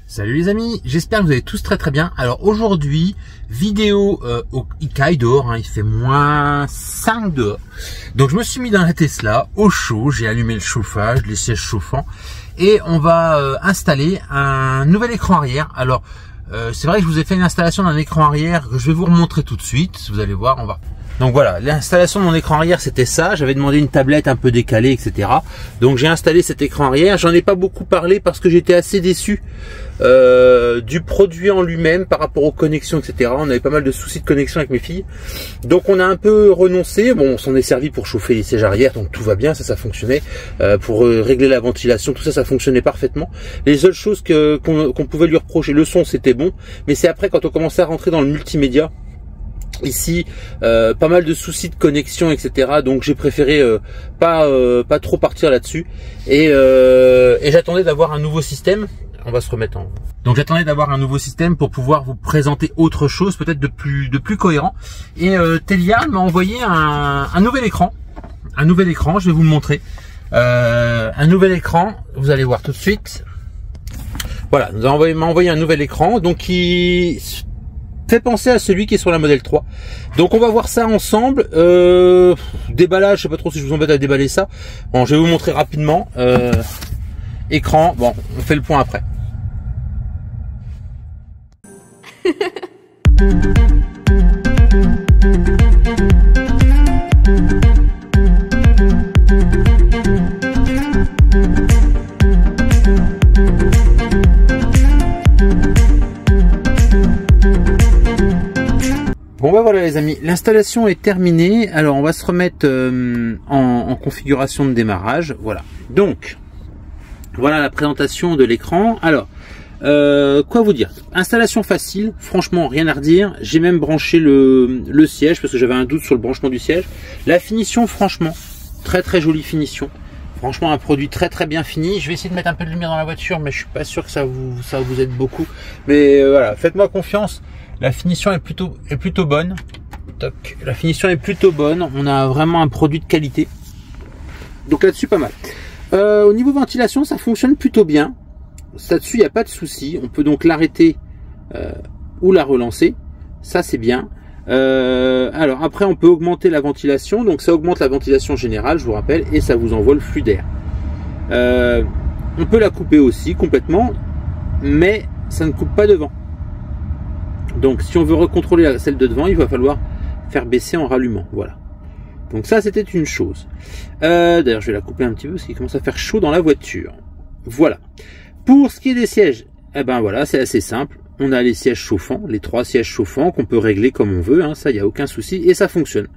Salut les amis, j'espère que vous allez tous très bien. Alors aujourd'hui, vidéo au Ikai dehors, il fait -5 dehors. Donc je me suis mis dans la Tesla au chaud, j'ai allumé le chauffage, les sièges chauffants et on va installer un nouvel écran arrière. Alors c'est vrai que je vous ai fait une installation d'un écran arrière que je vais vous remontrer tout de suite, vous allez voir, on va... Donc voilà, l'installation de mon écran arrière c'était ça, j'avais demandé une tablette un peu décalée, etc. Donc j'ai installé cet écran arrière, j'en ai pas beaucoup parlé parce que j'étais assez déçu du produit en lui-même par rapport aux connexions, etc. On avait pas mal de soucis de connexion avec mes filles. Donc on a un peu renoncé, bon on s'en est servi pour chauffer les sièges arrière, donc tout va bien, ça fonctionnait. Pour régler la ventilation, tout ça fonctionnait parfaitement. Les seules choses qu'on pouvait lui reprocher, le son c'était bon, mais c'est après quand on commençait à rentrer dans le multimédia, ici pas mal de soucis de connexion, etc. Donc j'ai préféré pas trop partir là-dessus et j'attendais d'avoir un nouveau système. On va se remettre en... Donc j'attendais d'avoir un nouveau système pour pouvoir vous présenter autre chose, peut-être de plus cohérent. Et Telia m'a envoyé un nouvel écran. Un nouvel écran, je vais vous le montrer. Un nouvel écran, vous allez voir tout de suite. Voilà, m'a envoyé un nouvel écran, donc qui fait penser à celui qui est sur la Model 3. Donc on va voir ça ensemble. Déballage, je sais pas trop si je vous embête à déballer ça. Bon, je vais vous montrer rapidement. Écran, bon, on fait le point après. Bon bah voilà les amis, l'installation est terminée. Alors on va se remettre en configuration de démarrage. Voilà. Donc voilà la présentation de l'écran. Alors quoi vous dire, installation facile, franchement rien à redire. J'ai même branché le siège parce que j'avais un doute sur le branchement du siège. La finition, franchement très jolie finition. Franchement un produit très bien fini. Je vais essayer de mettre un peu de lumière dans la voiture, mais je suis pas sûr que ça vous aide beaucoup. Mais voilà, faites-moi confiance. La finition est plutôt bonne. Toc. La finition est plutôt bonne. On a vraiment un produit de qualité. Donc là-dessus, pas mal. Au niveau ventilation, ça fonctionne plutôt bien. Là-dessus, il n'y a pas de souci. On peut donc l'arrêter ou la relancer. Ça, c'est bien. Alors après, on peut augmenter la ventilation. Donc ça augmente la ventilation générale, je vous rappelle, et ça vous envoie le flux d'air. On peut la couper aussi complètement, mais ça ne coupe pas devant. Donc si on veut recontrôler celle de devant, il va falloir faire baisser en rallumant. Voilà. Donc ça c'était une chose. D'ailleurs je vais la couper un petit peu parce qu'il commence à faire chaud dans la voiture. Voilà. Pour ce qui est des sièges, eh ben voilà, c'est assez simple. On a les sièges chauffants, les 3 sièges chauffants qu'on peut régler comme on veut. Ça, il n'y a aucun souci et ça fonctionne.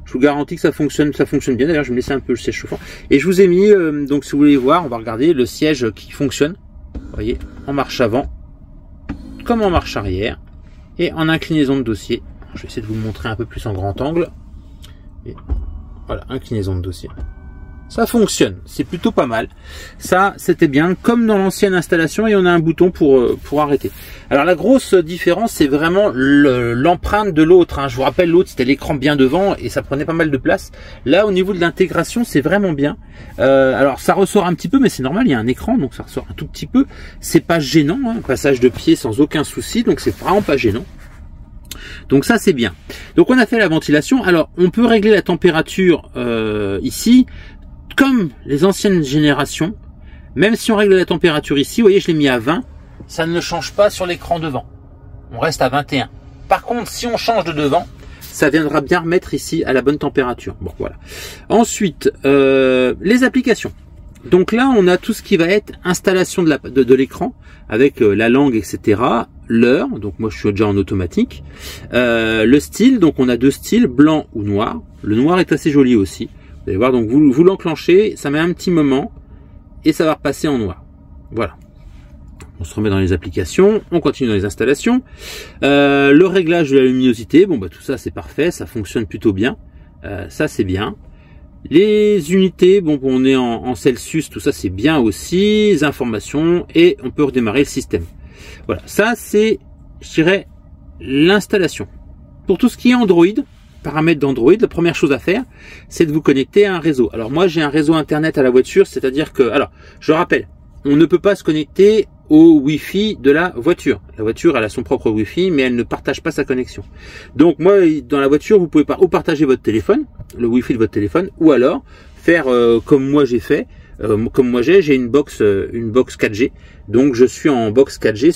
Je vous garantis que ça fonctionne bien. D'ailleurs je vais me laisser un peu le siège chauffant. Et je vous ai mis, donc si vous voulez voir, on va regarder le siège qui fonctionne. Vous voyez, en marche avant, comme en marche arrière. Et en inclinaison de dossier, je vais essayer de vous le montrer un peu plus en grand angle. Et voilà, inclinaison de dossier. Ça fonctionne, c'est plutôt pas mal. Ça, c'était bien, comme dans l'ancienne installation, et on a un bouton pour arrêter. Alors la grosse différence, c'est vraiment l'empreinte de l'autre. Je vous rappelle, l'autre, c'était l'écran bien devant et ça prenait pas mal de place. Là, au niveau de l'intégration, c'est vraiment bien. Alors ça ressort un petit peu, mais c'est normal, il y a un écran, donc ça ressort un tout petit peu. C'est pas gênant, passage de pied sans aucun souci, donc c'est vraiment pas gênant. Donc ça c'est bien. Donc on a fait la ventilation. Alors on peut régler la température ici, comme les anciennes générations. Même si on règle la température ici, vous voyez je l'ai mis à 20, ça ne change pas sur l'écran devant. On reste à 21. Par contre si on change de devant, ça viendra bien remettre ici à la bonne température. Bon voilà. Ensuite les applications. Donc là on a tout ce qui va être installation de l'écran avec la langue, etc. L'heure, donc moi je suis déjà en automatique. Le style, donc on a 2 styles, blanc ou noir. Le noir est assez joli aussi. Vous allez voir, donc vous l'enclenchez, ça met un petit moment et ça va repasser en noir. Voilà. On se remet dans les applications, on continue dans les installations. Le réglage de la luminosité, bon bah tout ça c'est parfait, ça fonctionne plutôt bien. Ça c'est bien. Les unités, bon on est en Celsius, tout ça c'est bien aussi. Les informations et on peut redémarrer le système. Voilà, ça c'est, je dirais, l'installation. Pour tout ce qui est Android, paramètres d'Android, la première chose à faire, c'est de vous connecter à un réseau. Alors moi j'ai un réseau internet à la voiture, c'est-à-dire que, alors je rappelle, on ne peut pas se connecter au Wi-Fi de la voiture. La voiture, elle a son propre Wi-Fi, mais elle ne partage pas sa connexion. Donc moi, dans la voiture, vous pouvez pas ou partager votre téléphone, le Wi-Fi de votre téléphone, ou alors faire comme moi j'ai fait. Comme moi j'ai une box 4G, donc je suis en box 4G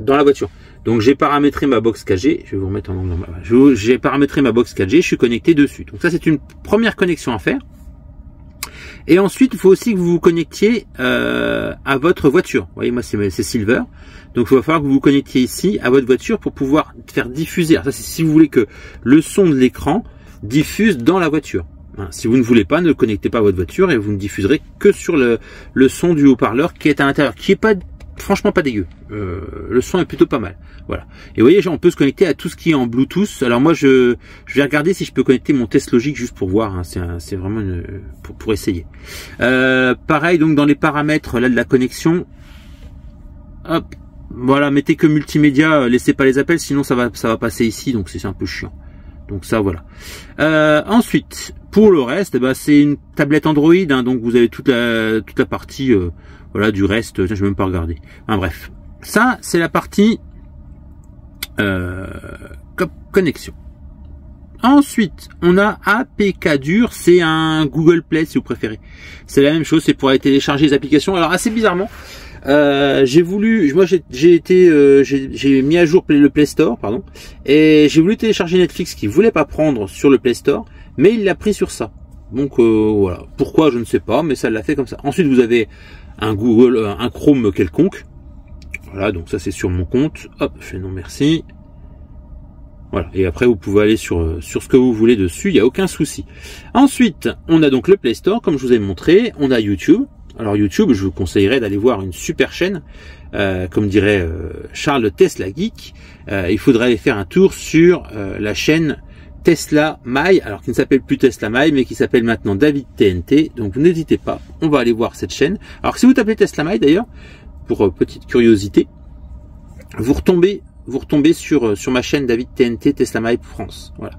dans la voiture. Donc j'ai paramétré ma box 4G, je vais vous remettre en angle normal. J'ai paramétré ma box 4G, je suis connecté dessus. Donc ça c'est une première connexion à faire. Et ensuite il faut aussi que vous vous connectiez à votre voiture. Vous voyez, moi c'est Silver, donc il va falloir que vous vous connectiez ici à votre voiture pour pouvoir faire diffuser. Alors ça c'est si vous voulez que le son de l'écran diffuse dans la voiture. Si vous ne voulez pas, ne connectez pas à votre voiture et vous ne diffuserez que sur le son du haut-parleur qui est à l'intérieur, qui est pas franchement pas dégueu. Le son est plutôt pas mal. Voilà. Et vous voyez, on peut se connecter à tout ce qui est en Bluetooth. Alors moi, je vais regarder si je peux connecter mon test logique juste pour voir. Hein. C'est vraiment pour essayer. Pareil, donc dans les paramètres là de la connexion, hop, voilà, mettez que multimédia, laissez pas les appels, sinon ça va passer ici, donc c'est un peu chiant. Donc ça voilà. Ensuite, pour le reste, c'est une tablette Android, hein, donc vous avez toute la partie voilà du reste. Je vais même pas regarder. Enfin, bref, ça c'est la partie connexion. Ensuite, on a APK Dur, c'est un Google Play si vous préférez. C'est la même chose, c'est pour aller télécharger les applications. Alors assez bizarrement, j'ai mis à jour le Play Store, pardon, et j'ai voulu télécharger Netflix qui voulait pas prendre sur le Play Store, mais il l'a pris sur ça. Donc voilà, pourquoi je ne sais pas, mais ça l'a fait comme ça. Ensuite vous avez un Chrome quelconque. Voilà, donc ça c'est sur mon compte. Hop, je fais non merci. Voilà, et après vous pouvez aller sur ce que vous voulez dessus, il n'y a aucun souci. Ensuite, on a donc le Play Store, comme je vous ai montré, on a YouTube. Alors YouTube, je vous conseillerais d'aller voir une super chaîne, comme dirait Charles Tesla Geek. Il faudrait aller faire un tour sur la chaîne Tesla My, alors qui ne s'appelle plus Tesla My, mais qui s'appelle maintenant David TNT. Donc vous n'hésitez pas, on va aller voir cette chaîne. Alors si vous tapez Tesla My d'ailleurs, pour petite curiosité, vous retombez sur ma chaîne David TNT Tesla My France. Voilà.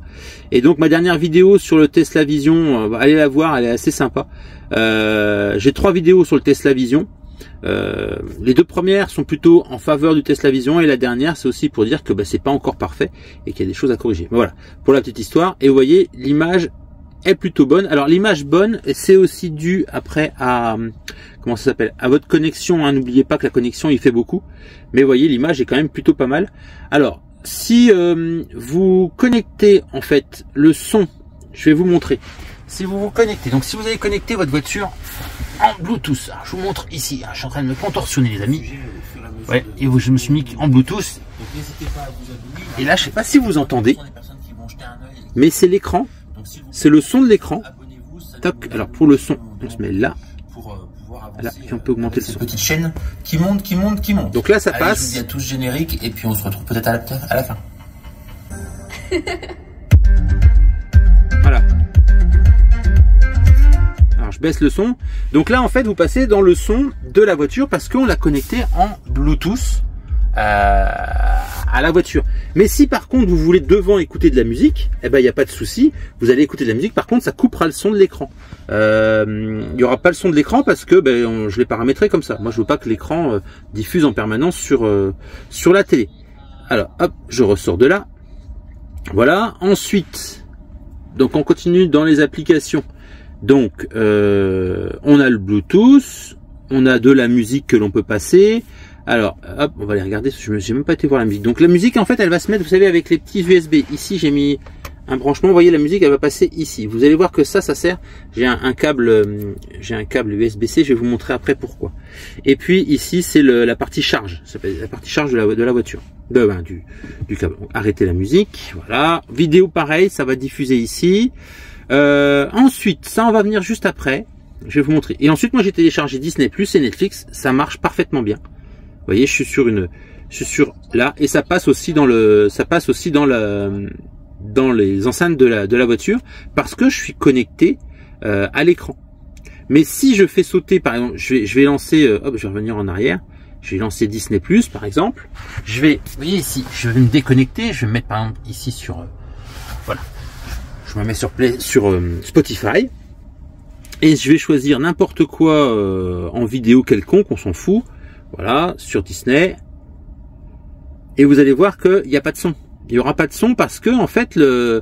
Et donc ma dernière vidéo sur le Tesla Vision, allez la voir, elle est assez sympa. J'ai 3 vidéos sur le Tesla Vision. Les 2 premières sont plutôt en faveur du Tesla Vision et la dernière c'est aussi pour dire que c'est pas encore parfait et qu'il y a des choses à corriger. Mais voilà, pour la petite histoire. Et vous voyez, l'image est plutôt bonne. Alors l'image bonne, c'est aussi dû après à comment ça s'appelle, à votre connexion. Hein. N'oubliez pas que la connexion il fait beaucoup. Mais vous voyez, l'image est quand même plutôt pas mal. Alors si vous connectez en fait le son, je vais vous montrer. Si vous vous connectez, donc si vous avez connecté votre voiture en Bluetooth, alors je vous montre ici, je suis en train de me contorsionner les amis, ouais, et je me suis mis en Bluetooth, et là je sais pas si vous entendez, mais c'est l'écran, c'est le son de l'écran. Toc, alors pour le son, on se met là, là, et on peut augmenter le son. Petite chaîne qui monte, qui monte, qui monte. Donc là ça passe. Je vous dis à tous générique, et puis on se retrouve peut-être à la fin. Voilà. Alors je baisse le son. Donc là en fait vous passez dans le son de la voiture parce qu'on l'a connecté en Bluetooth à la voiture. Mais si par contre vous voulez devant écouter de la musique, il n'y a pas de souci, vous allez écouter de la musique. Par contre ça coupera le son de l'écran. Il n'y aura pas le son de l'écran parce que je l'ai paramétré comme ça. Moi je veux pas que l'écran diffuse en permanence sur la télé. Alors hop, je ressors de là. Voilà. Ensuite, donc on continue dans les applications. Donc on a le Bluetooth, on a de la musique que l'on peut passer. Alors hop, on va aller regarder, je n'ai même pas été voir la musique. Donc la musique en fait elle va se mettre, vous savez, avec les petits USB. Ici j'ai mis un branchement, vous voyez la musique elle va passer ici. Vous allez voir que ça sert, j'ai un câble USB-C, je vais vous montrer après pourquoi. Et puis ici c'est la partie charge, ça s'appelle la partie charge de la voiture, du câble. Donc, arrêtez la musique, voilà. Vidéo pareil, ça va diffuser ici. Ensuite, ça on va venir juste après. Je vais vous montrer. Et ensuite, moi j'ai téléchargé Disney Plus et Netflix. Ça marche parfaitement bien. Vous voyez, je suis sur là et ça passe aussi dans les enceintes de la voiture parce que je suis connecté à l'écran. Mais si je fais sauter, par exemple, je vais lancer, hop, je vais revenir en arrière. Je vais lancer Disney Plus, par exemple. Vous voyez ici, je vais me déconnecter. Je vais me mettre par exemple ici sur, voilà. Je me mets sur Spotify et je vais choisir n'importe quoi en vidéo quelconque, on s'en fout. Voilà, sur Disney. Et vous allez voir qu'il n'y a pas de son. Il n'y aura pas de son parce que en fait la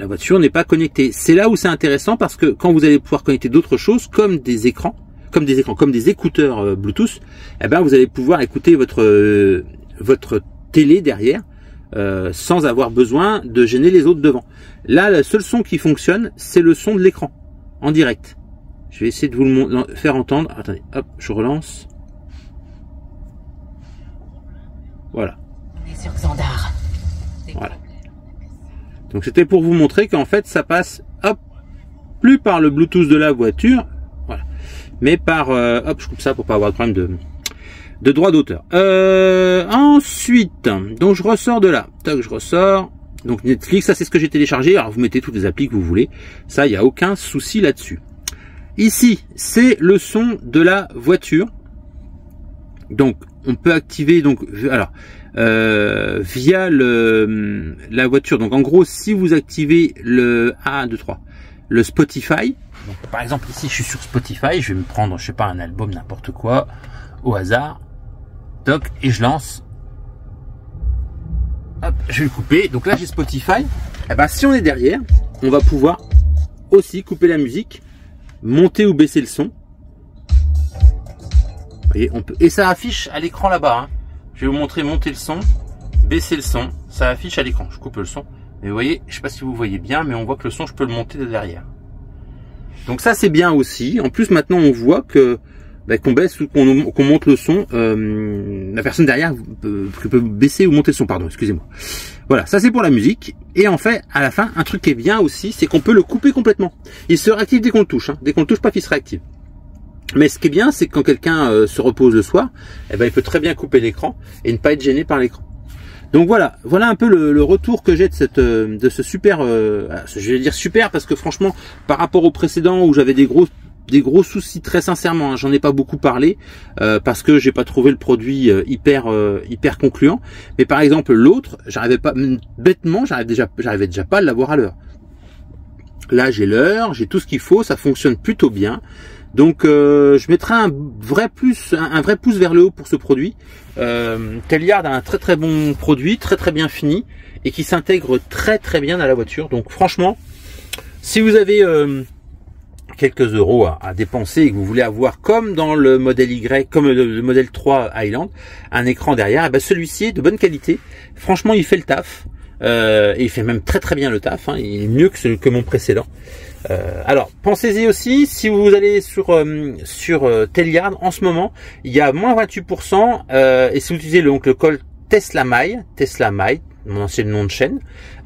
voiture n'est pas connectée. C'est là où c'est intéressant parce que quand vous allez pouvoir connecter d'autres choses comme des écrans, comme des écouteurs Bluetooth, eh ben vous allez pouvoir écouter votre télé derrière sans avoir besoin de gêner les autres devant. Là, le seul son qui fonctionne, c'est le son de l'écran en direct. Je vais essayer de vous le faire entendre. Attendez, hop, je relance. Voilà. On est sur Xandar. Voilà. Donc c'était pour vous montrer qu'en fait ça passe, hop, plus par le Bluetooth de la voiture, voilà, mais par, hop, je coupe ça pour pas avoir de problème de droit d'auteur. Ensuite, donc je ressors de là, tac, je ressors. Donc Netflix, ça c'est ce que j'ai téléchargé. Alors vous mettez toutes les applis que vous voulez, ça il n'y a aucun souci là-dessus. Ici, c'est le son de la voiture. Donc on peut activer donc alors via la voiture. Donc en gros, si vous activez le le Spotify. Donc, par exemple ici, je suis sur Spotify, je vais me prendre, je sais pas, un album n'importe quoi au hasard. Toc, et je lance. Hop, je vais le couper. Donc là, j'ai Spotify. Et ben, si on est derrière, on va pouvoir aussi couper la musique, monter ou baisser le son. Vous voyez, on peut, et ça affiche à l'écran là-bas. Hein. Je vais vous montrer monter le son, baisser le son. Ça affiche à l'écran. Je coupe le son. Mais vous voyez, je sais pas si vous voyez bien, mais on voit que le son, je peux le monter de derrière. Donc ça, c'est bien aussi. En plus, maintenant, on voit que qu'on baisse ou qu'on monte le son, la personne derrière peut baisser ou monter le son, pardon, excusez-moi. Voilà, ça c'est pour la musique. Et en fait, à la fin, un truc qui est bien aussi, c'est qu'on peut le couper complètement. Il se réactive dès qu'on le touche. Hein. Dès qu'on le touche, paf, il se réactive. Mais ce qui est bien, c'est que quand quelqu'un se repose le soir, eh ben, il peut très bien couper l'écran et ne pas être gêné par l'écran. Donc voilà un peu le retour que j'ai de ce super, je vais dire super parce que franchement, par rapport au précédent où j'avais des gros soucis, très sincèrement, hein, j'en ai pas beaucoup parlé parce que j'ai pas trouvé le produit hyper concluant. Mais par exemple l'autre, j'arrivais déjà pas à l'avoir à l'heure. Là j'ai l'heure, j'ai tout ce qu'il faut, ça fonctionne plutôt bien. Donc je mettrai un vrai pouce vers le haut pour ce produit. Telliard a un très bon produit, très bien fini et qui s'intègre très bien à la voiture. Donc franchement, si vous avez quelques euros à dépenser et que vous voulez avoir comme dans le modèle Y, comme le modèle 3 Highland, un écran derrière, et ben celui-ci est de bonne qualité. Franchement, il fait le taf. Et il fait même très bien le taf. Hein. Il est mieux que mon précédent. Alors, pensez-y aussi, si vous allez sur Telliard, en ce moment, il y a moins 28%, et si vous utilisez le code Tesla My, mon ancien nom de chaîne,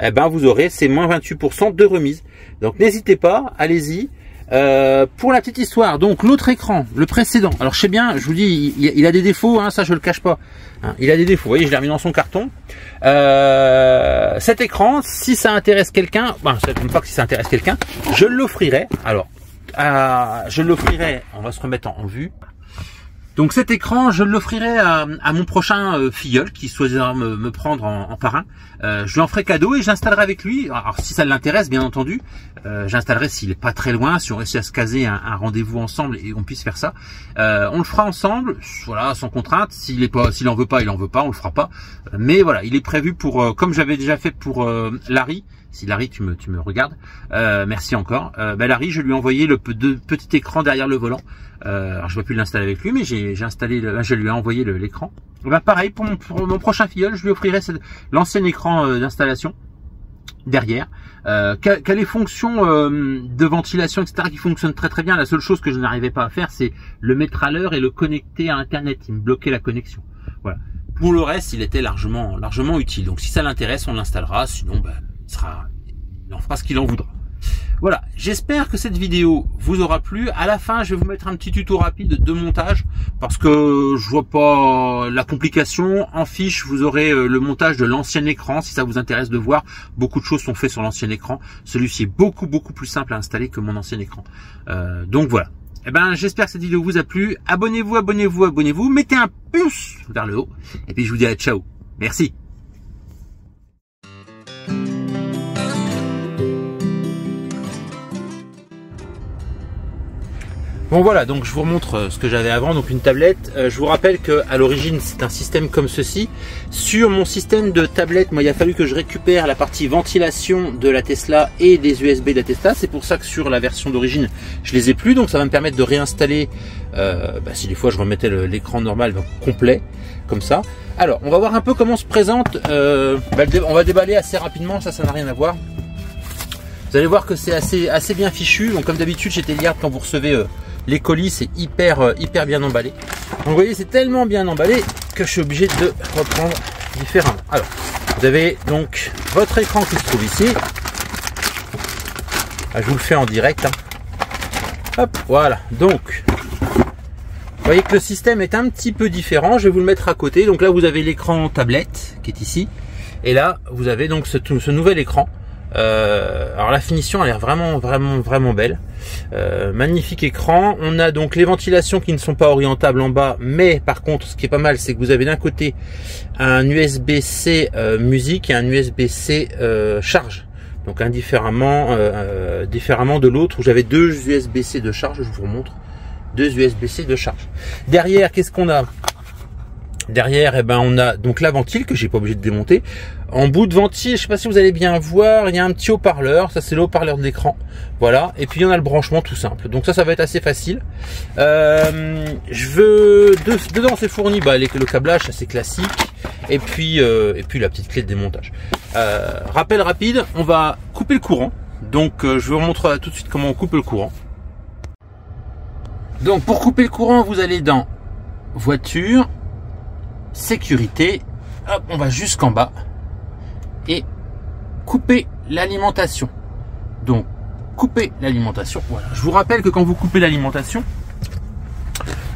eh ben vous aurez ces moins 28% de remise. Donc n'hésitez pas, allez-y. Pour la petite histoire, donc l'autre écran, le précédent, alors je sais bien, je vous dis, il a des défauts, hein, ça je le cache pas. Hein, il a des défauts, vous voyez, je l'ai remis dans son carton. Cet écran, si ça intéresse quelqu'un, c'est même pas que si ça intéresse quelqu'un, je l'offrirai. Alors, je l'offrirai, on va se remettre en vue. Donc cet écran, je l'offrirai à mon prochain filleul qui choisira me prendre en parrain. Je lui en ferai cadeau et j'installerai avec lui. Alors si ça l'intéresse, bien entendu, j'installerai s'il est pas très loin, si on réussit à se caser un rendez-vous ensemble et on puisse faire ça. On le fera ensemble, voilà, sans contrainte. S'il en veut pas, on le fera pas. Mais voilà, il est prévu pour, comme j'avais déjà fait pour Larry. Si Larry, tu me regardes, merci encore. Larry, je lui ai envoyé le petit écran derrière le volant. Alors je ne vais plus l'installer avec lui, mais je lui ai envoyé l'écran. Pareil pour mon prochain filleul, je lui offrirai l'ancien écran d'installation derrière. Qui a les fonctions de ventilation, etc. qui fonctionnent très bien. La seule chose que je n'arrivais pas à faire, c'est le mettre à l'heure et le connecter à Internet. Il me bloquait la connexion. Voilà. Pour le reste, il était largement utile. Donc si ça l'intéresse, on l'installera. Sinon, il en fera ce qu'il en voudra. Voilà, j'espère que cette vidéo vous aura plu. À la fin, je vais vous mettre un petit tuto rapide de montage parce que je vois pas la complication. En fiche, vous aurez le montage de l'ancien écran si ça vous intéresse de voir. Beaucoup de choses sont faites sur l'ancien écran. Celui-ci est beaucoup plus simple à installer que mon ancien écran. Donc voilà. J'espère que cette vidéo vous a plu. Abonnez-vous. Mettez un pouce vers le haut. Et puis je vous dis à ciao. Merci. Bon voilà, donc je vous remontre ce que j'avais avant, donc une tablette. Je vous rappelle que à l'origine c'est un système comme ceci. Sur mon système de tablette, moi il a fallu que je récupère la partie ventilation de la Tesla et des USB de la Tesla. C'est pour ça que sur la version d'origine je les ai plus, donc ça va me permettre de réinstaller si des fois je remettais l'écran normal donc complet comme ça. Alors on va voir un peu comment se présente. On va déballer assez rapidement, ça n'a rien à voir. Vous allez voir que c'est assez bien fichu. Donc comme d'habitude chez Teliard, quand vous recevez les colis, c'est hyper bien emballé. Donc vous voyez, c'est tellement bien emballé que je suis obligé de reprendre différemment. Alors, vous avez donc votre écran qui se trouve ici. Je vous le fais en direct. Hop, voilà. Donc, vous voyez que le système est un petit peu différent. Je vais vous le mettre à côté. Donc là, vous avez l'écran tablette qui est ici. Et là, vous avez donc ce nouvel écran. Alors la finition a l'air vraiment belle. Magnifique écran. On a donc les ventilations qui ne sont pas orientables en bas, mais par contre ce qui est pas mal, c'est que vous avez d'un côté un USB-C musique et un USB-C charge. Donc indifféremment différemment de l'autre où j'avais deux USB-C de charge. Je vous remontre deux USB-C de charge. Derrière, qu'est-ce qu'on a? Derrière, on a donc la ventile que j'ai pas obligé de démonter. En bout de ventile, je sais pas si vous allez bien voir, il y a un petit haut-parleur. Ça, c'est le haut-parleur de l'écran. Voilà. Et puis, il y en a le branchement tout simple. Donc ça va être assez facile. Dedans, c'est fourni le câblage, c'est classique. Et puis la petite clé de démontage. Rappel rapide, on va couper le courant. Donc, je vous montre tout de suite comment on coupe le courant. Donc, pour couper le courant, vous allez dans voiture, sécurité, hop, on va jusqu'en bas et couper l'alimentation. Donc couper l'alimentation, voilà. Je vous rappelle que quand vous coupez l'alimentation,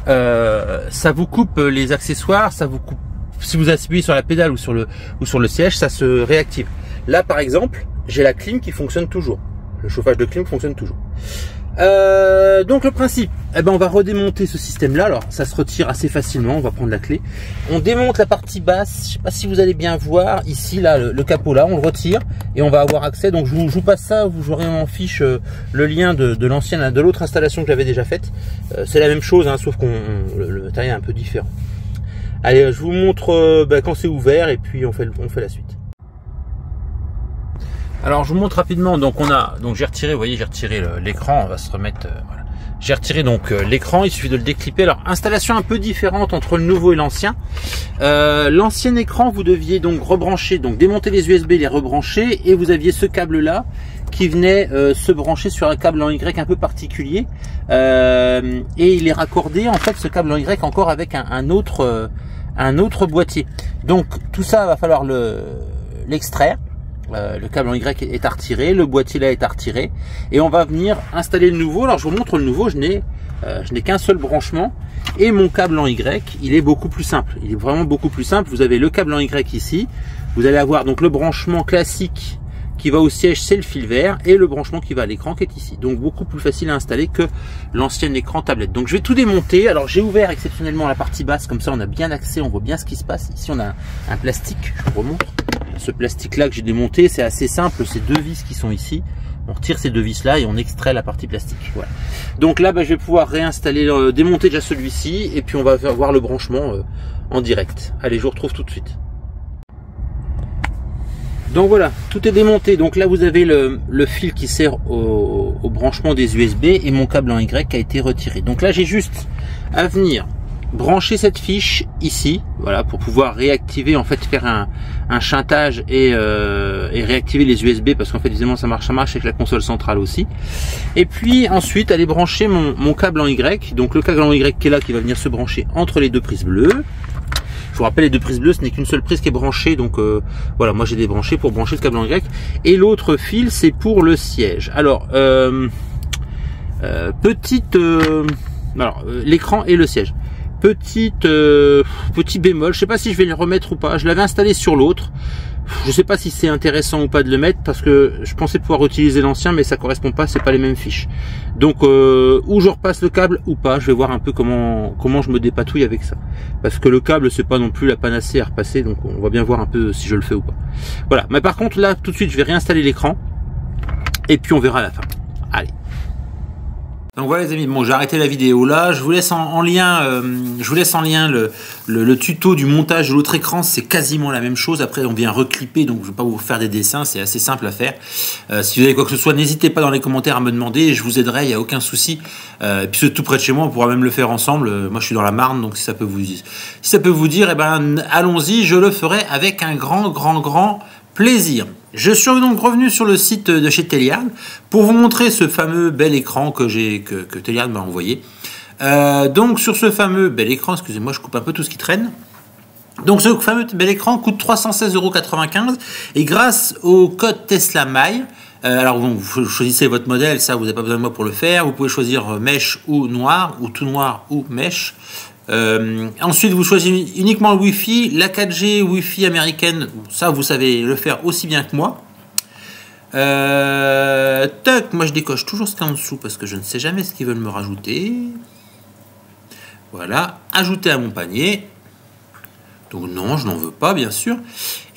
ça vous coupe les accessoires, ça vous coupe, si vous appuyez sur la pédale ou sur le siège, ça se réactive. Là par exemple, j'ai la clim qui fonctionne toujours, le chauffage de clim fonctionne toujours. Donc le principe, on va redémonter ce système là. Alors ça se retire assez facilement, on va prendre la clé, on démonte la partie basse. Je sais pas si vous allez bien voir ici là, le capot là, on le retire et on va avoir accès. Donc je vous passe ça, vous aurez en fiche le lien de l'ancienne, de l'autre installation que j'avais déjà faite. C'est la même chose sauf qu'on le matériel est un peu différent. Allez, je vous montre quand c'est ouvert et puis on fait la suite. Alors je vous montre rapidement. Donc j'ai retiré, vous voyez, j'ai retiré l'écran. On va se remettre. Voilà. J'ai retiré donc l'écran. Il suffit de le déclipper. Alors installation un peu différente entre le nouveau et l'ancien. L'ancien écran, vous deviez donc rebrancher, donc démonter les USB, les rebrancher, et vous aviez ce câble là qui venait se brancher sur un câble en Y un peu particulier. Et il est raccordé en fait ce câble en Y encore avec un autre boîtier. Donc tout ça va falloir l'extraire. Le câble en Y est à retirer, le boîtier là est à retirer, et on va venir installer le nouveau. Alors je vous montre le nouveau, je n'ai qu'un seul branchement, et mon câble en Y, il est beaucoup plus simple. Il est vraiment beaucoup plus simple. Vous avez le câble en Y ici, vous allez avoir donc le branchement classique qui va au siège, c'est le fil vert, et le branchement qui va à l'écran qui est ici. Donc beaucoup plus facile à installer que l'ancien écran tablette. Donc je vais tout démonter. Alors j'ai ouvert exceptionnellement la partie basse, comme ça on a bien accès, on voit bien ce qui se passe. Ici on a un plastique, je vous remontre. Ce plastique là que j'ai démonté, c'est assez simple, c'est deux vis qui sont ici. On retire ces deux vis là et on extrait la partie plastique. Voilà. Donc là je vais pouvoir réinstaller, démonter déjà celui-ci, et puis on va voir le branchement en direct. Allez, je vous retrouve tout de suite. Donc voilà, tout est démonté. Donc là vous avez le fil qui sert au branchement des USB, et mon câble en Y a été retiré. Donc là j'ai juste à venir brancher cette fiche ici, voilà, pour pouvoir réactiver, en fait faire un chantage et réactiver les USB, parce qu'en fait évidemment ça marche avec la console centrale aussi. Et puis ensuite aller brancher mon câble en Y, donc le câble en Y qui est là, qui va venir se brancher entre les deux prises bleues. Je vous rappelle, les deux prises bleues, ce n'est qu'une seule prise qui est branchée, donc voilà, moi j'ai débranché pour brancher le câble en Y, et l'autre fil c'est pour le siège. Alors l'écran et le siège. Petit bémol, je sais pas si je vais le remettre ou pas. Je l'avais installé sur l'autre. Je sais pas si c'est intéressant ou pas de le mettre, parce que je pensais pouvoir utiliser l'ancien, mais ça correspond pas, c'est pas les mêmes fiches. Donc ou je repasse le câble ou pas. Je vais voir un peu comment je me dépatouille avec ça, parce que le câble c'est pas non plus la panacée à repasser, donc on va bien voir un peu si je le fais ou pas. Voilà. Mais par contre là tout de suite je vais réinstaller l'écran, et puis on verra à la fin. Allez. Donc voilà les amis, bon j'ai arrêté la vidéo là, je vous laisse en lien, le tuto du montage de l'autre écran, c'est quasiment la même chose. Après on vient reclipper, donc je ne vais pas vous faire des dessins, c'est assez simple à faire. Si vous avez quoi que ce soit, n'hésitez pas dans les commentaires à me demander, je vous aiderai, il n'y a aucun souci. Et puis c'est tout près de chez moi, on pourra même le faire ensemble. Moi je suis dans la Marne, donc si ça peut vous dire, eh ben allons-y, je le ferai avec un grand plaisir. Je suis donc revenu sur le site de chez Teliard pour vous montrer ce fameux bel écran que Teliard m'a envoyé. Donc sur ce fameux bel écran, excusez-moi, je coupe un peu tout ce qui traîne. Donc ce fameux bel écran coûte 316,95 € et grâce au code Tesla Mail, alors bon, vous choisissez votre modèle, ça vous n'avez pas besoin de moi pour le faire. Vous pouvez choisir mèche ou noir, ou tout noir ou mèche. Ensuite vous choisissez uniquement le Wi-Fi, la 4G Wi-Fi américaine, ça vous savez le faire aussi bien que moi. Tac, moi je décoche toujours ce qu'il y a en dessous parce que je ne sais jamais ce qu'ils veulent me rajouter. Voilà, ajouter à mon panier. Donc non, je n'en veux pas bien sûr.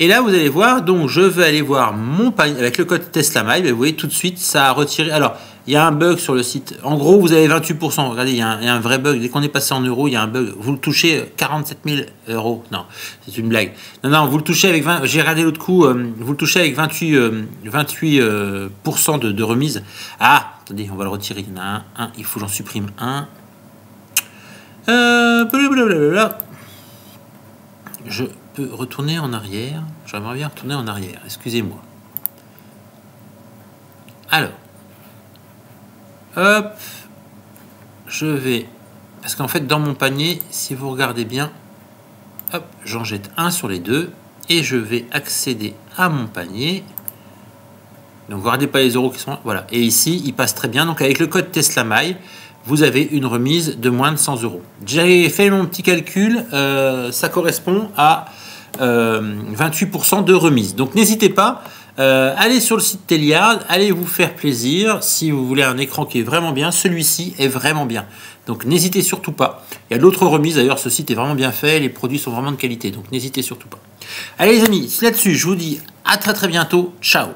Et là vous allez voir, donc je vais aller voir mon panier avec le code Tesla Mail. Vous voyez tout de suite ça a retiré. Alors il y a un bug sur le site. En gros vous avez 28%. Regardez, il y a un vrai bug. Dès qu'on est passé en euros, il y a un bug. Vous le touchez 47 000 €. Non, c'est une blague. Non, vous le touchez avec 20. J'ai regardé l'autre coup. Vous le touchez avec 28% de remise. Ah, attendez, on va le retirer. Il y en a un. Il faut que j'en supprime un. Blablabla. Je peux retourner en arrière. J'aimerais bien retourner en arrière. Excusez-moi. Alors. Hop. Je vais... Parce qu'en fait, dans mon panier, si vous regardez bien, hop, j'en jette un sur les deux. Et je vais accéder à mon panier. Donc, vous regardez pas les euros qui sont là. Voilà. Et ici, il passe très bien. Donc, avec le code Tesla Mail, vous avez une remise de moins de 100 €. J'ai fait mon petit calcul, ça correspond à 28% de remise. Donc n'hésitez pas, allez sur le site Teliard, allez vous faire plaisir. Si vous voulez un écran qui est vraiment bien, celui-ci est vraiment bien. Donc n'hésitez surtout pas. Il y a d'autres remises, d'ailleurs ce site est vraiment bien fait, les produits sont vraiment de qualité, donc n'hésitez surtout pas. Allez les amis, là-dessus je vous dis à très bientôt, ciao.